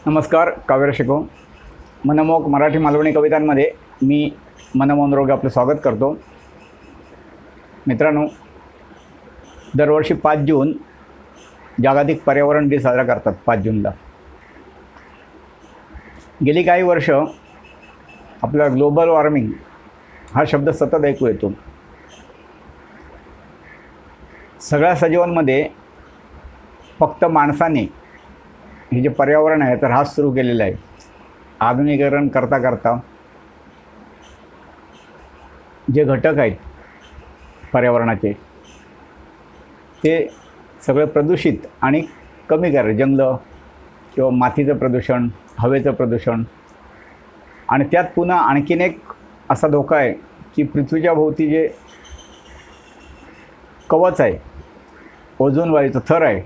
नमस्कार. काव्य शिको मनमोहक मराठी मालवणी कवितांमध्ये मी मनमोहन रोगे आपलं स्वागत करतो. मित्रांनो, दरवर्षी 5 जून जागतिक पर्यावरण दिन साजरा करतात. 5 जूनला गेली काही वर्ष आपला ग्लोबल वॉर्मिंग हा शब्द सतत ऐकू येतो. सगळ्या सजीवांमध्ये फक्त माणसाने हे जे पर्यावरण आहे तर ह्रास सुरू केलेला आहे. आधुनिकीकरण करता करता जे घटक आहेत पर्यावरणाचे ते सगळे प्रदूषित आणि कमी करायचे. जंगलं किंवा मातीचं प्रदूषण, हवेचं प्रदूषण, आणि त्यात पुन्हा आणखीन एक असा धोका आहे की पृथ्वीच्या भोवती जे कवच आहे, ओझोन वायूचं थर आहे,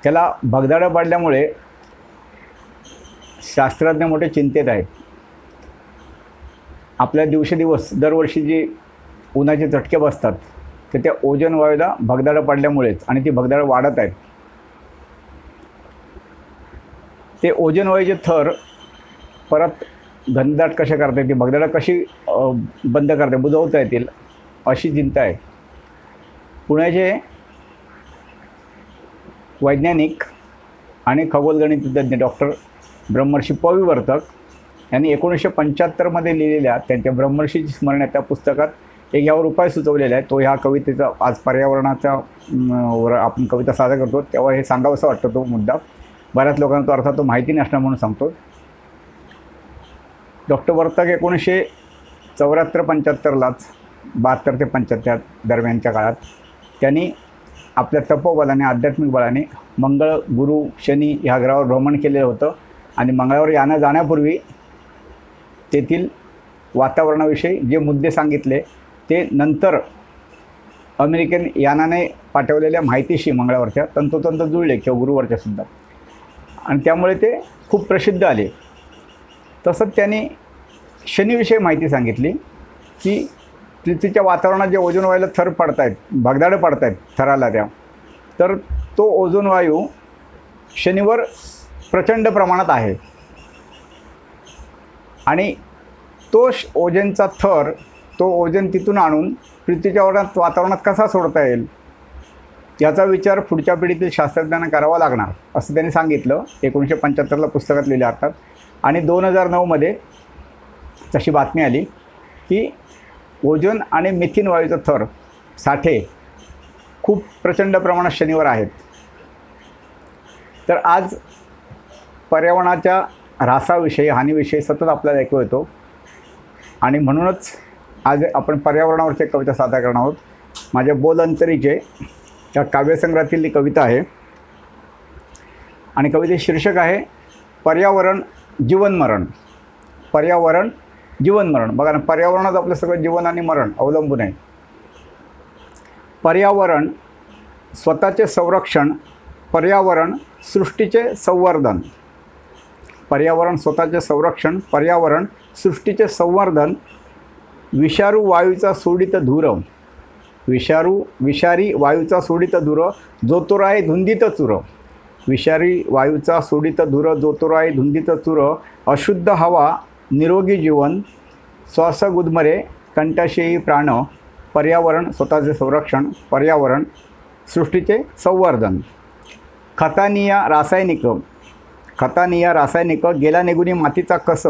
त्याला भगदाडं पडल्यामुळे शास्त्रज्ञ मोठे चिंतेत आहेत. आपल्या दिवसेदिवस दरवर्षी जे उन्हाचे चटके बसतात तर त्या ओझोन वायूला भगदाडं पडल्यामुळेच, आणि ती भगदाडं वाढत आहेत. ते ओझोन वायूचे थर परत घनदाट कशा करता येतील, भगदाडं कशी बंद करता बुजवता येतील अशी चिंता आहे. पुण्याचे वैज्ञानिक आणि खगोलगणितज्ञ डॉक्टर ब्रह्मर्षी प. वि. वर्तक यांनी 1975 लिहिलेल्या त्यांच्या ब्रह्मर्षीची स्मरण या पुस्तकात एक यावर उपाय सुचवलेला आहे. तो ह्या कवितेचा आज पर्यावरणाचा वर आपण कविता सादर करतो तेव्हा हे सांगावंसं वाटतं. तो मुद्दा बऱ्याच लोकांना तो अर्थात तो माहिती नसणार म्हणून सांगतो. डॉक्टर वर्तक 1974-75लाच 72 ते 75 दरम्यानच्या काळात त्यांनी आपल्या तपोबलाने, आध्यात्मिक बळाने मंगळ, गुरु, शनी ह्या ग्रहावर भ्रमण केलेलं होतं. आणि मंगळावर जाण्यापूर्वी तेथील वातावरणाविषयी जे मुद्दे सांगितले ते नंतर अमेरिकन यानाने पाठवलेल्या माहितीशी मंगळावरच्या तंतोतंत जुळले किंवा गुरुवरच्या सुद्धा, आणि त्यामुळे ते खूप प्रसिद्ध आले. तसंच त्यांनी शनीविषयी माहिती सांगितली की पृथ्वीच्या वातावरणात जे ओझोन वायूला थर पडत आहेत, भगदाडं पडत आहेत थराला त्या, तर तो ओझोन वायू शनीवर प्रचंड प्रमाणात आहे. आणि तो ओझोनचा थर, तो ओझोन तिथून आणून पृथ्वीच्या वातावरणात कसा सोडता येईल याचा विचार पुढच्या पिढीतील शास्त्रज्ञांना करावा लागणार असं त्यांनी सांगितलं. 1975ला पुस्तकात लिहिलं अर्थात. आणि 2009 तशी बातमी आली की ओझोन आणि मिथेन वायूचा थर साठे खूप प्रचंड प्रमाणात शनीवर आहेत. तर आज पर्यावरणाच्या ऱ्हासाविषयी, हानीविषयी सतत आपल्याला ऐकू येतो, आणि म्हणूनच आज आपण पर्यावरणावरची कविता सादर करणार आहोत. माझ्या बोल अंतरीचे या काव्यसंग्रहातील कविता आहे, आणि कवितेचे शीर्षक आहे पर्यावरण जीवनमरण. पर्यावरण जीवनमरण. बघा ना, पर्यावरणात आपलं सगळं जीवन आणि मरण अवलंबून आहे. पर्यावरण स्वतःचे संरक्षण, पर्यावरण सृष्टीचे संवर्धन. पर्यावरण स्वतःचे संरक्षण, पर्यावरण सृष्टीचे संवर्धन. विषारू वायूचा सोडित धूर, विषारी वायूचा सोडित धूर, जो तो राहे धुंदीत चूर. विषारी वायूचा सोडित धूर, जो तो राहे धुंदीत चूर. अशुद्ध हवा निरोगी जीवन, श्वास गुदमरे कंठाशयी प्राण. पर्यावरण स्वतःचे संरक्षण, पर्यावरण सृष्टीचे संवर्धन. खतानीय रासायनिक गेला निघुनी मातीचा कस.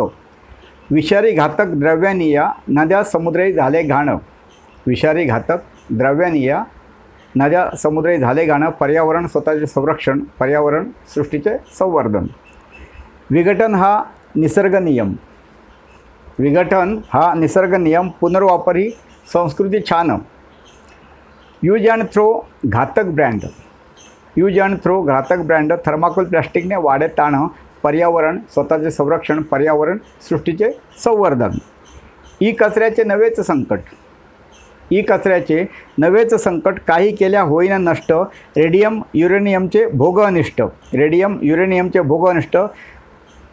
विषारी घातक द्रव्यानीय नद्या समुद्रे झाले घाण. विषारी घातक द्रव्यानीय नद्या समुद्रे झाले घाण. पर्यावरण स्वतःचे संरक्षण, पर्यावरण सृष्टीचे संवर्धन. विघटन हा निसर्ग नियम, पुनर्वापर ही संस्कृती छान. यूज अँड थ्रो घातक ब्रँड, थर्माकोल प्लास्टिकने वाढे ताण. पर्यावरण स्वतःचे संरक्षण, पर्यावरण सृष्टीचे संवर्धन. ई कचऱ्याचे नवेच संकट, काही केल्या होईना नष्ट. रेडियम युरेनियमचे भोग अनिष्ट.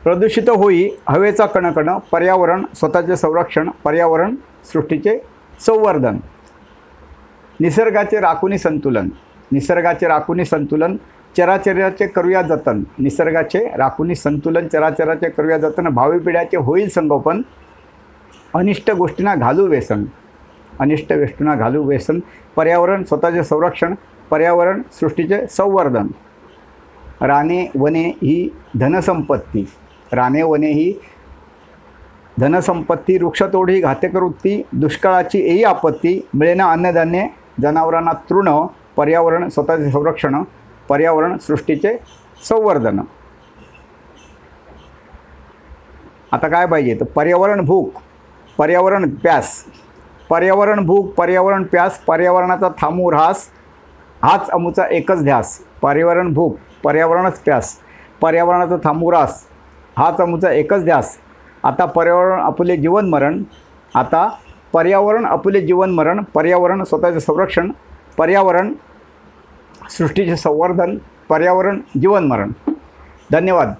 प्रदूषित होई हवेचा कणकण. पर्यावरण स्वतःचे संरक्षण, पर्यावरण सृष्टीचे संवर्धन. निसर्गाचे राखुनी संतुलन, चराचराचे करूया जतन, निसर्गाचे राखुनी संतुलन, चराचराचे करूया जतन, भावी पिढ्याचे होईल संगोपन, अनिष्ट गोष्टींना घालू व्यसन, अनिष्ट गोष्टींना घालू व्यसन, पर्यावरण स्वतःचे संरक्षण, पर्यावरण सृष्टीचे संवर्धन, राने वने ही धनसंपत्ती, राने वने ही धनसंपत्ती, वृक्षतोड ही घातक वृत्ती, दुष्काळाची येई आपत्ती, मिळेना अन्नधान्य, जनावरांना तृण, पर्यावरण स्वतःचे संरक्षण, पर्यावरण सृष्टीचे संवर्धन. आता काय पाहिजे तर पर्यावरण भूक, पर्यावरण प्यास, पर्यावरण भूक, पर्यावरण प्यास, पर्यावरणाचा थांबू ऱ्हास, हाच अमुचा एकच ध्यास. पर्यावरण भूक, पर्यावरणच प्यास, पर्यावरणाचा थांबू ऱ्हास, हाच अमुचा एकच ध्यास. आता पर्यावरण आपुले जीवन मरण, आता पर्यावरण आपुले जीवन मरण, पर्यावरण स्वतःचे संरक्षण, पर्यावरण सृष्टीचे संवर्धन, पर्यावरण जीवन मरण. धन्यवाद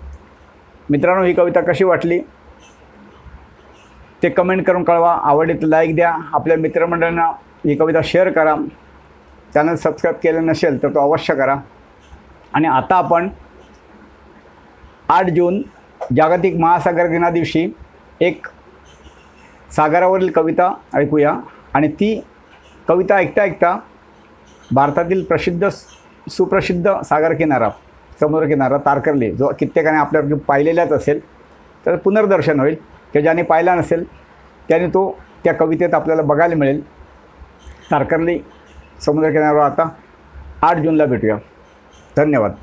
मित्रांनो. ही कविता कशी वाटली ते कमेंट करून कळवा. आवडली तर लाईक द्या. आपल्या मित्रमंडळांना ही कविता शेअर करा. चॅनल सबस्क्राईब केलं नसेल तर तो अवश्य करा. आणि आता आपण 8 जून जागतिक महासागर दिना दिवशी एक सागरावरील कविता ऐकूया. आणि ती कविता ऐकता ऐकता भारतातील सुप्रसिद्ध सागरकिनारा, समुद्रकिनारा तारकर्ली, जो कित्येकाने आपल्या पाहिलेलाच असेल, तर पुनर्दर्शन होईल. की ज्याने पाहिला नसेल त्याने तो त्या कवितेत आपल्याला बघायला मिळेल. तारकर्ली समुद्रकिनाऱ्यावर आता 8 जूनला भेटूया. धन्यवाद.